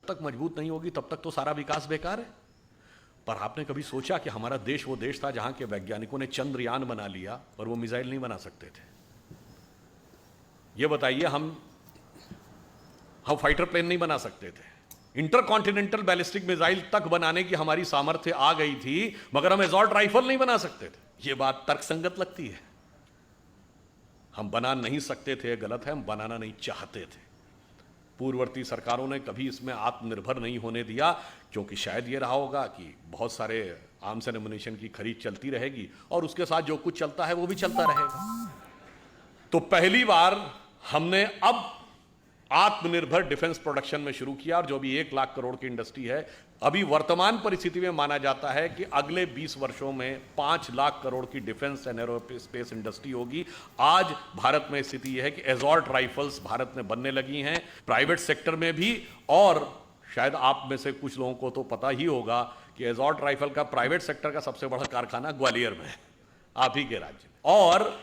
तक मजबूत नहीं होगी तब तक तो सारा विकास बेकार है। पर आपने कभी सोचा कि हमारा देश वो देश था जहां के वैज्ञानिकों ने चंद्रयान बना लिया और वो मिसाइल नहीं बना सकते थे? ये बताइए, हम फाइटर प्लेन नहीं बना सकते थे, इंटरकॉन्टिनेंटल बैलिस्टिक मिसाइल तक बनाने की हमारी सामर्थ्य आ गई थी, मगर हम एसॉल्ट राइफल नहीं बना सकते थे। ये बात तर्कसंगत लगती है। हम बना नहीं सकते थे गलत है, हम बनाना नहीं चाहते थे। पूर्ववर्ती सरकारों ने कभी इसमें आत्मनिर्भर नहीं होने दिया, क्योंकि शायद ये रहा होगा कि बहुत सारे आर्म्स एंड एमुनिशन की खरीद चलती रहेगी और उसके साथ जो कुछ चलता है वो भी चलता रहेगा। तो पहली बार हमने अब आत्मनिर्भर डिफेंस प्रोडक्शन में शुरू किया, और जो भी 1 लाख करोड़ की इंडस्ट्री है, अभी वर्तमान परिस्थिति में माना जाता है कि अगले 20 वर्षों में 5 लाख करोड़ की डिफेंस एंड एरोस्पेस इंडस्ट्री होगी। आज भारत में स्थिति यह है कि एसॉल्ट राइफल्स भारत में बनने लगी हैं, प्राइवेट सेक्टर में भी, और शायद आप में से कुछ लोगों को तो पता ही होगा कि एसॉल्ट राइफल का प्राइवेट सेक्टर का सबसे बड़ा कारखाना ग्वालियर में है, आप ही के राज्य में। और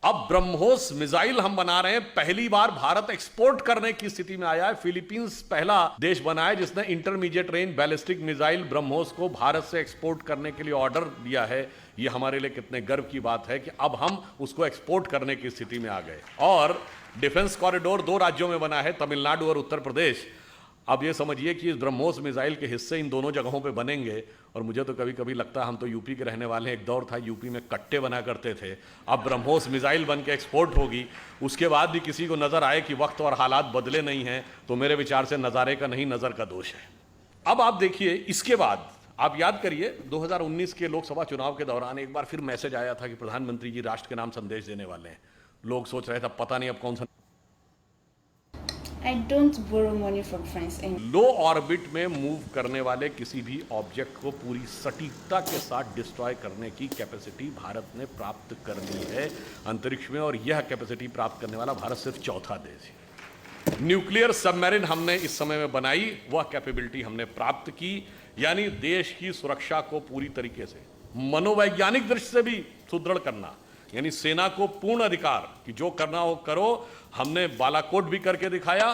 अब ब्रह्मोस मिसाइल हम बना रहे हैं, पहली बार भारत एक्सपोर्ट करने की स्थिति में आया है। फिलीपींस पहला देश बना है जिसने intermediate range ballistic missile BrahMos को भारत से एक्सपोर्ट करने के लिए ऑर्डर दिया है। ये हमारे लिए कितने गर्व की बात है कि अब हम उसको एक्सपोर्ट करने की स्थिति में आ गए। और डिफेंस कॉरिडोर 2 राज्यों में बना है, तमिलनाडु और उत्तर प्रदेश। अब ये समझिए कि इस ब्रह्मोस मिसाइल के हिस्से इन दोनों जगहों पे बनेंगे। और मुझे तो कभी कभी लगता है, हम तो यूपी के रहने वाले हैं, एक दौर था यूपी में कट्टे बना करते थे, अब ब्रह्मोस मिसाइल बन के एक्सपोर्ट होगी। उसके बाद भी किसी को नज़र आए कि वक्त और हालात बदले नहीं हैं, तो मेरे विचार से नज़ारे का नहीं, नज़र का दोष है। अब आप देखिए, इसके बाद आप याद करिए 2019 के लोकसभा चुनाव के दौरान एक बार फिर मैसेज आया था कि प्रधानमंत्री जी राष्ट्र के नाम संदेश देने वाले हैं। लोग सोच रहे थे पता नहीं अब कौन सा। I don't borrow money from friends anymore. Low orbit में मूव करने वाले किसी भी ऑब्जेक्ट को पूरी सटीकता के साथ डिस्ट्रॉय करने की कैपेसिटी भारत ने प्राप्त कर ली है अंतरिक्ष में, और यह कैपेसिटी प्राप्त करने वाला भारत सिर्फ चौथा देश है। न्यूक्लियर सबमरीन हमने इस समय में बनाई, वह कैपेबिलिटी हमने प्राप्त की, यानी देश की सुरक्षा को पूरी तरीके से मनोवैज्ञानिक दृष्टि से भी सुदृढ़ करना, यानी सेना को पूर्ण अधिकार कि जो करना हो करो। हमने बालाकोट भी करके दिखाया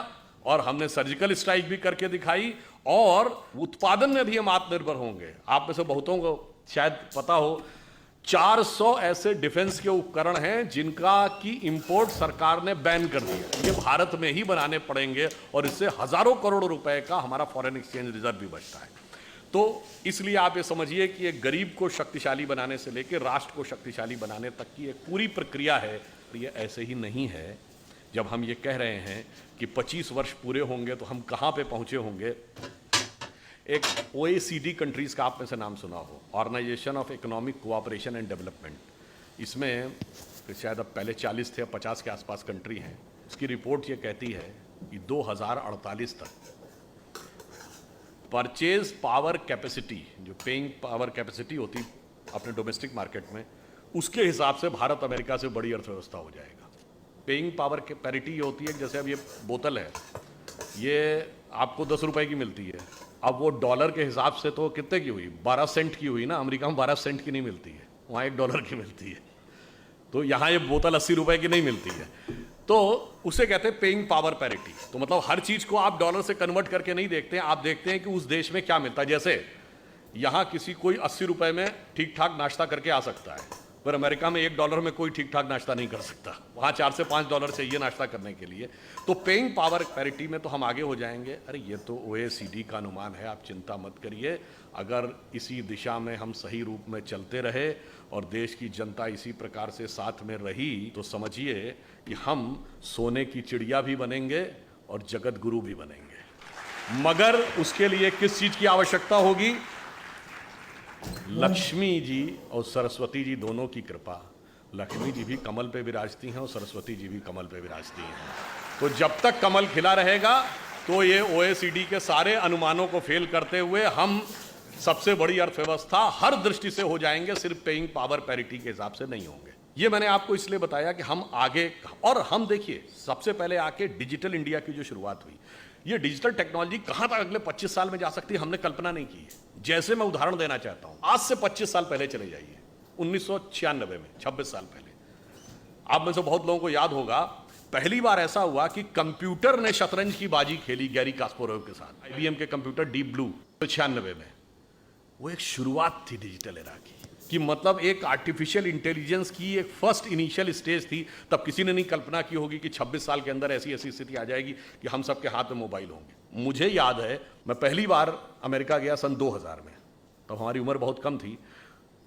और हमने सर्जिकल स्ट्राइक भी करके दिखाई, और उत्पादन में भी हम आत्मनिर्भर होंगे। आप में से बहुतों को शायद पता हो, 400 ऐसे डिफेंस के उपकरण हैं जिनका की इंपोर्ट सरकार ने बैन कर दिया। ये भारत में ही बनाने पड़ेंगे, और इससे हजारों करोड़ रुपए का हमारा फॉरेन एक्सचेंज रिजर्व भी बचता है। तो इसलिए आप ये समझिए कि एक गरीब को शक्तिशाली बनाने से लेकर राष्ट्र को शक्तिशाली बनाने तक की एक पूरी प्रक्रिया है। ये ऐसे ही नहीं है। जब हम ये कह रहे हैं कि 25 वर्ष पूरे होंगे तो हम कहाँ पे पहुँचे होंगे। एक OECD कंट्रीज़ का आप में से नाम सुना हो, organisation of economic cooperation and development. इसमें शायद अब पहले 40 थे, अब 50 के आसपास कंट्री हैं। इसकी रिपोर्ट ये कहती है कि 2048 तक परचेज पावर कैपेसिटी, जो पेइंग पावर कैपेसिटी होती अपने डोमेस्टिक मार्केट में, उसके हिसाब से भारत अमेरिका से बड़ी अर्थव्यवस्था हो जाएगा। पेइंग पावर के पैरिटी ये होती है कि जैसे अब ये बोतल है, ये आपको 10 रुपए की मिलती है, अब वो डॉलर के हिसाब से तो कितने की हुई, 12 सेंट की हुई ना। अमेरिका में 12 सेंट की नहीं मिलती है, वहाँ $1 की मिलती है। तो यहाँ ये बोतल 80 रुपए की नहीं मिलती है, तो उसे कहते हैं पेइंग पावर पैरिटी। तो मतलब हर चीज को आप डॉलर से कन्वर्ट करके नहीं देखते हैं, आप देखते हैं कि उस देश में क्या मिलता है। जैसे यहाँ किसी कोई 80 रुपए में ठीक ठाक नाश्ता करके आ सकता है, पर अमेरिका में $1 में कोई ठीक ठाक नाश्ता नहीं कर सकता, वहाँ $4 से $5 चाहिए नाश्ता करने के लिए। तो पेइंग पावर पैरिटी में तो हम आगे हो जाएंगे। अरे ये तो OECD का अनुमान है, आप चिंता मत करिए। अगर इसी दिशा में हम सही रूप में चलते रहे और देश की जनता इसी प्रकार से साथ में रही, तो समझिए कि हम सोने की चिड़िया भी बनेंगे और जगत गुरु भी बनेंगे। मगर उसके लिए किस चीज की आवश्यकता होगी? लक्ष्मी जी और सरस्वती जी दोनों की कृपा। लक्ष्मी जी भी कमल पे विराजती हैं और सरस्वती जी भी कमल पे विराजती हैं। तो जब तक कमल खिला रहेगा तो ये OECD के सारे अनुमानों को फेल करते हुए हम सबसे बड़ी अर्थव्यवस्था हर दृष्टि से हो जाएंगे, सिर्फ पेइंग पावर पैरिटी के हिसाब से नहीं होंगे। ये मैंने आपको इसलिए बताया कि हम आगे, और हम देखिए सबसे पहले आके डिजिटल इंडिया की जो शुरुआत हुई, ये डिजिटल टेक्नोलॉजी कहां तक अगले 25 साल में जा सकती है हमने कल्पना नहीं की है। जैसे मैं उदाहरण देना चाहता हूं, आज से 25 साल पहले चले जाइए, 1996 में, 26 साल पहले। आप में से बहुत लोगों को याद होगा पहली बार ऐसा हुआ कि कंप्यूटर ने शतरंज की बाजी खेली गैरी कास्पारोव के साथ। आईबीएम के कंप्यूटर डीप ब्लू 96 में। वो एक शुरुआत थी डिजिटल एरा की, कि मतलब एक आर्टिफिशियल इंटेलिजेंस की एक फर्स्ट इनिशियल स्टेज थी। तब किसी ने नहीं कल्पना की होगी कि 26 साल के अंदर ऐसी ऐसी स्थिति आ जाएगी कि हम सबके हाथ में मोबाइल होंगे। मुझे याद है मैं पहली बार अमेरिका गया सन 2000 में, तब हमारी उम्र बहुत कम थी।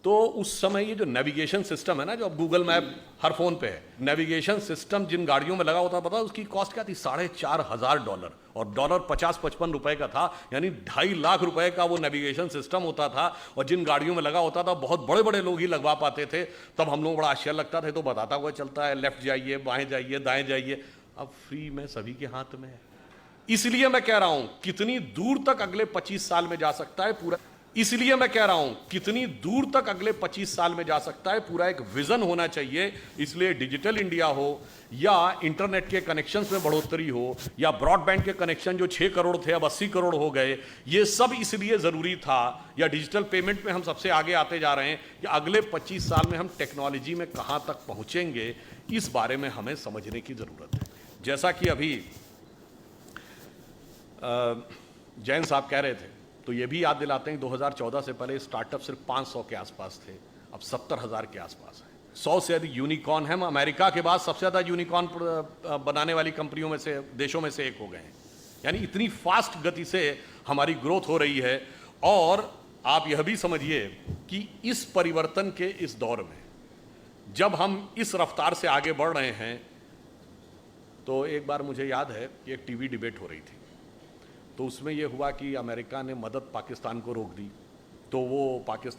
तो उस समय ये जो नेविगेशन सिस्टम है ना, जो अब गूगल मैप हर फोन पे है, नेविगेशन सिस्टम जिन गाड़ियों में लगा होता, पता उसकी कॉस्ट क्या थी? $4,500, और डॉलर 50-55 रुपए का था, यानी 2.5 लाख रुपए का वो नेविगेशन सिस्टम होता था। और जिन गाड़ियों में लगा होता था बहुत बड़े बड़े लोग ही लगवा पाते थे। तब हम लोग बड़ा आश्चर्य लगता था, तो बताता हुआ चलता है, लेफ्ट जाइए, बाएं जाइए, दाएं जाइए। अब फ्री में सभी के हाथ में है। इसलिए मैं कह रहा हूं कितनी दूर तक अगले 25 साल में जा सकता है पूरा, इसलिए मैं कह रहा हूं कितनी दूर तक अगले 25 साल में जा सकता है, पूरा एक विजन होना चाहिए। इसलिए डिजिटल इंडिया हो, या इंटरनेट के कनेक्शंस में बढ़ोतरी हो, या ब्रॉडबैंड के कनेक्शन जो 6 करोड़ थे अब 80 करोड़ हो गए, ये सब इसलिए जरूरी था। या डिजिटल पेमेंट में हम सबसे आगे आते जा रहे हैं, कि अगले 25 साल में हम टेक्नोलॉजी में कहां तक पहुंचेंगे, इस बारे में हमें समझने की जरूरत है। जैसा कि अभी जैन साहब कह रहे थे, तो ये भी याद दिलाते हैं 2014 से पहले स्टार्टअप सिर्फ 500 के आसपास थे, अब 70,000 के आसपास है। 100 से अधिक यूनिकॉर्न हैं। हम अमेरिका के बाद सबसे ज़्यादा यूनिकॉर्न बनाने वाली कंपनियों में से, देशों में से एक हो गए हैं। यानी इतनी फास्ट गति से हमारी ग्रोथ हो रही है। और आप यह भी समझिए कि इस परिवर्तन के इस दौर में जब हम इस रफ्तार से आगे बढ़ रहे हैं, तो एक बार मुझे याद है कि एक टीवी डिबेट हो रही थी, तो उसमें यह हुआ कि अमेरिका ने मदद पाकिस्तान को रोक दी, तो वो पाकिस्तान